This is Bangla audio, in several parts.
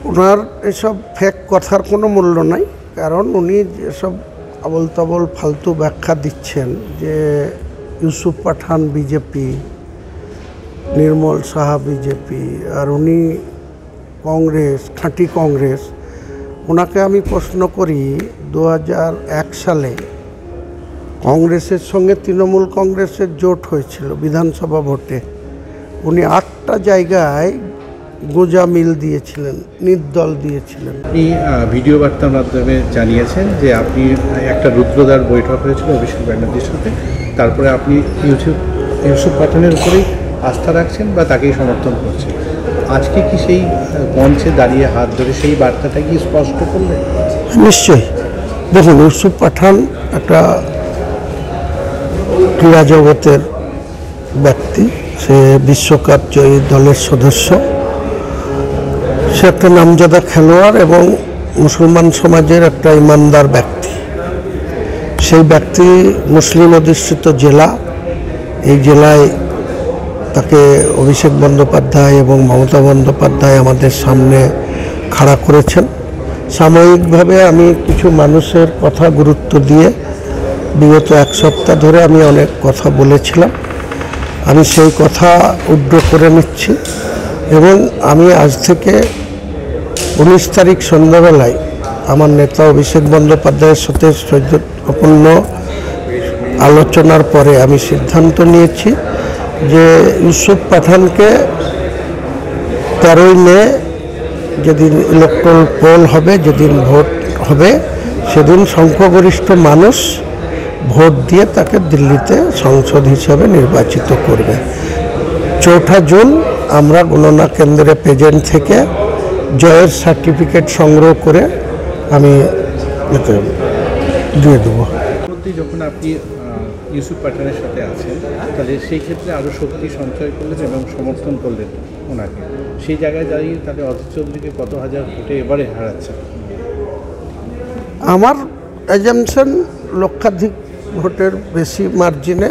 ওনার এসব ফেক কথার কোনো মূল্য নাই, কারণ উনি যেসব আবল তাবল ফালতু ব্যাখ্যা দিচ্ছেন যে ইউসুফ পাঠান বিজেপি, নির্মল সাহা বিজেপি, আর উনি কংগ্রেস, খাঁটি কংগ্রেস। ওনাকে আমি প্রশ্ন করি 2001 সালে কংগ্রেসের সঙ্গে তৃণমূল কংগ্রেসের জোট হয়েছিল বিধানসভা ভোটে। উনি 8টা জায়গায় গোজা মিল দিয়েছিলেন, নির্দল দিয়েছিলেন। আপনি ভিডিও বার্তার মাধ্যমে জানিয়েছেন যে আপনি একটা রুদ্রদার বৈঠক হয়েছিল অভিষেক ব্যানার্জির সাথে, তারপরে আপনি ইউসুফ পাঠানের উপরেই আস্থা রাখছেন বা তাকেই সমর্থন করছেন। আজকে কি সেই মঞ্চে দাঁড়িয়ে হাত ধরে সেই বার্তাটা কি স্পষ্ট করলেন? নিশ্চয়ই। দেখুন, ইউসুফ পাঠান একটা ক্রীড়া জগতের ব্যক্তি, সে বিশ্বকাপ জয়ী দলের সদস্য, সে একটা নামজাদা খেলোয়াড় এবং মুসলমান সমাজের একটা ইমানদার ব্যক্তি। সেই ব্যক্তি মুসলিম অধিষ্ঠিত জেলা, এই জেলায় তাকে অভিষেক বন্দ্যোপাধ্যায় এবং মমতা বন্দ্যোপাধ্যায় আমাদের সামনে খাড়া করেছেন। সাময়িকভাবে আমি কিছু মানুষের কথা গুরুত্ব দিয়ে বিগত 1 সপ্তাহ ধরে আমি অনেক কথা বলেছিলাম, আমি সেই কথা উড্র করে নিচ্ছি এবং আমি আজ থেকে 19 তারিখ সন্ধ্যাবেলায় আমার নেতা অভিষেক বন্দ্যোপাধ্যায়ের সাথে সৌজন্যপূর্ণ আলোচনার পরে আমি সিদ্ধান্ত নিয়েছি যে ইউসুফ পাঠানকে 13ই মে যেদিন ইলেকট্রাল পোল হবে, যেদিন ভোট হবে, সেদিন সংখ্যাগরিষ্ঠ মানুষ ভোট দিয়ে তাকে দিল্লিতে সংসদ হিসাবে নির্বাচিত করবে। 4 জুন আমরা গণনা কেন্দ্রে প্রেজেন্ট থেকে জয়ের সার্টিফিকেট সংগ্রহ করে আমি দিয়ে দেবো। যখন আপনি ইউসুফ পাঠানের সাথে আছেন, তাহলে সেই ক্ষেত্রে আরও শক্তি সঞ্চয় করলেন এবং সমর্থন করলেন ওনাকে। সেই জায়গায় দাঁড়িয়ে তাহলে অধীর চৌধুরীকে কত হাজার ভোটে এবারে হারাচ্ছেন? আমার অ্যাজামশন লক্ষাধিক ভোটের বেশি মার্জিনে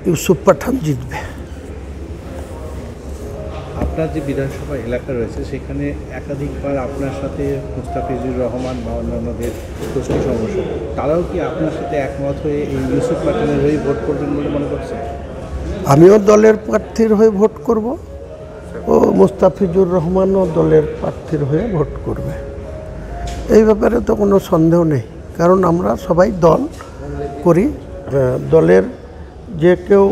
ইউসুফ পাঠান জিতবে। আপনার যে বিধানসভা এলাকা রয়েছে সেখানে একাধিকবার আপনার সাথে মুস্তাফিজুর রহমান বা অন্যান্যদের গোষ্ঠী সমস্যা, তারাও কি আপনার সাথে একমত হয়ে এই ইউসুফ পাঠানের হয়ে ভোট করবেন বলে মনে করছেন? আমিও দলের প্রার্থীর হয়ে ভোট করব ও মুস্তাফিজুর রহমানও দলের প্রার্থীর হয়ে ভোট করবে। এই ব্যাপারে তো কোনো সন্দেহ নেই, কারণ আমরা সবাই দল করি। দলের যে কেউ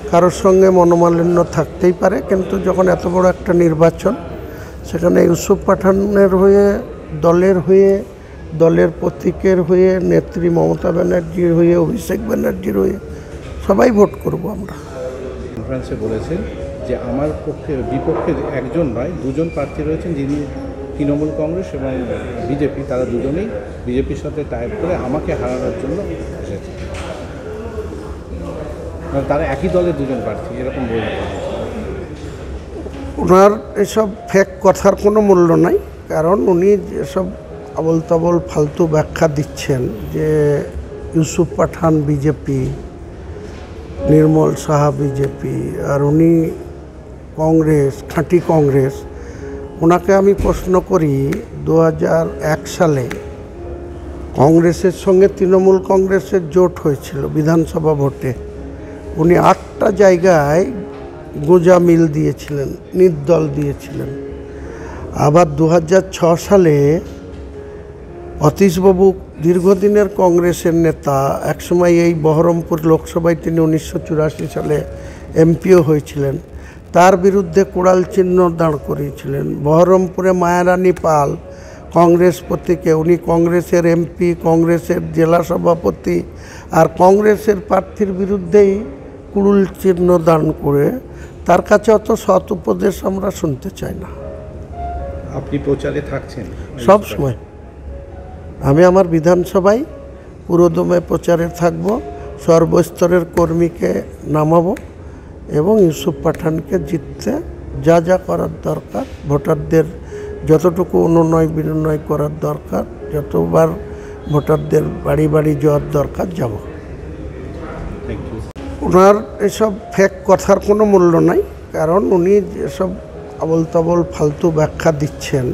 কারোর সঙ্গে মনোমালিন্য থাকতেই পারে, কিন্তু যখন এত বড় একটা নির্বাচন, সেখানে ইউসুফ পাঠানের হয়ে, দলের প্রতীকের হয়ে, নেত্রী মমতা ব্যানার্জির হয়ে, অভিষেক ব্যানার্জির হয়ে সবাই ভোট করব। আমরা কনফারেন্সে বলেছেন যে আমার বিপক্ষে একজন নয়, 2জন প্রার্থী রয়েছেন যিনি তৃণমূল কংগ্রেস এবং বিজেপি, তারা দুজনেই বিজেপির সাথে টাই করে আমাকে হারানোর জন্য এসেছে। তারা একই দলের 2জন প্রার্থী, এরকম বলে। ওনার এসব ফেক কথার কোনো মূল্য নাই, কারণ উনি যেসব আবল তাবল ফালতু ব্যাখ্যা দিচ্ছেন যে ইউসুফ পাঠান বিজেপি, নির্মল সাহা বিজেপি, আর উনি কংগ্রেস, খাঁটি কংগ্রেস। ওনাকে আমি প্রশ্ন করি 2001 সালে কংগ্রেসের সঙ্গে তৃণমূল কংগ্রেসের জোট হয়েছিল বিধানসভা ভোটে। উনি 8টা জায়গায় গোজা মিল দিয়েছিলেন, নির্দল দিয়েছিলেন। আবার 2006 সালে অতীশবাবু দীর্ঘদিনের কংগ্রেসের নেতা, একসময় এই বহরমপুর লোকসভায় তিনি 1984 সালে এমপিও হয়েছিলেন, তার বিরুদ্ধে কুড়াল চিহ্ন দাঁড় করিয়েছিলেন। বহরমপুরে মায়ারানী পাল কংগ্রেস প্রতীকে, উনি কংগ্রেসের এমপি, কংগ্রেসের জেলা সভাপতি, আর কংগ্রেসের প্রার্থীর বিরুদ্ধেই কুড়ুল চিহ্ন দান করে, তার কাছে অত সৎ উপদেশ আমরা শুনতে চাই না। আপনি প্রচারে থাকছেন সব সময়। আমি আমার বিধানসভায় পুরোদমে প্রচারে থাকব, সর্বস্তরের কর্মীকে নামাবো এবং ইউসুফ পাঠানকে জিততে যা যা করার দরকার, ভোটারদের যতটুকু অনুনয় বিনয় করার দরকার, যতবার ভোটারদের বাড়ি বাড়ি যাওয়ার দরকার যাব। ওনার এসব ফেক কথার কোনো মূল্য নাই, কারণ উনি যেসব আবল তাবল ফালতু ব্যাখ্যা দিচ্ছেন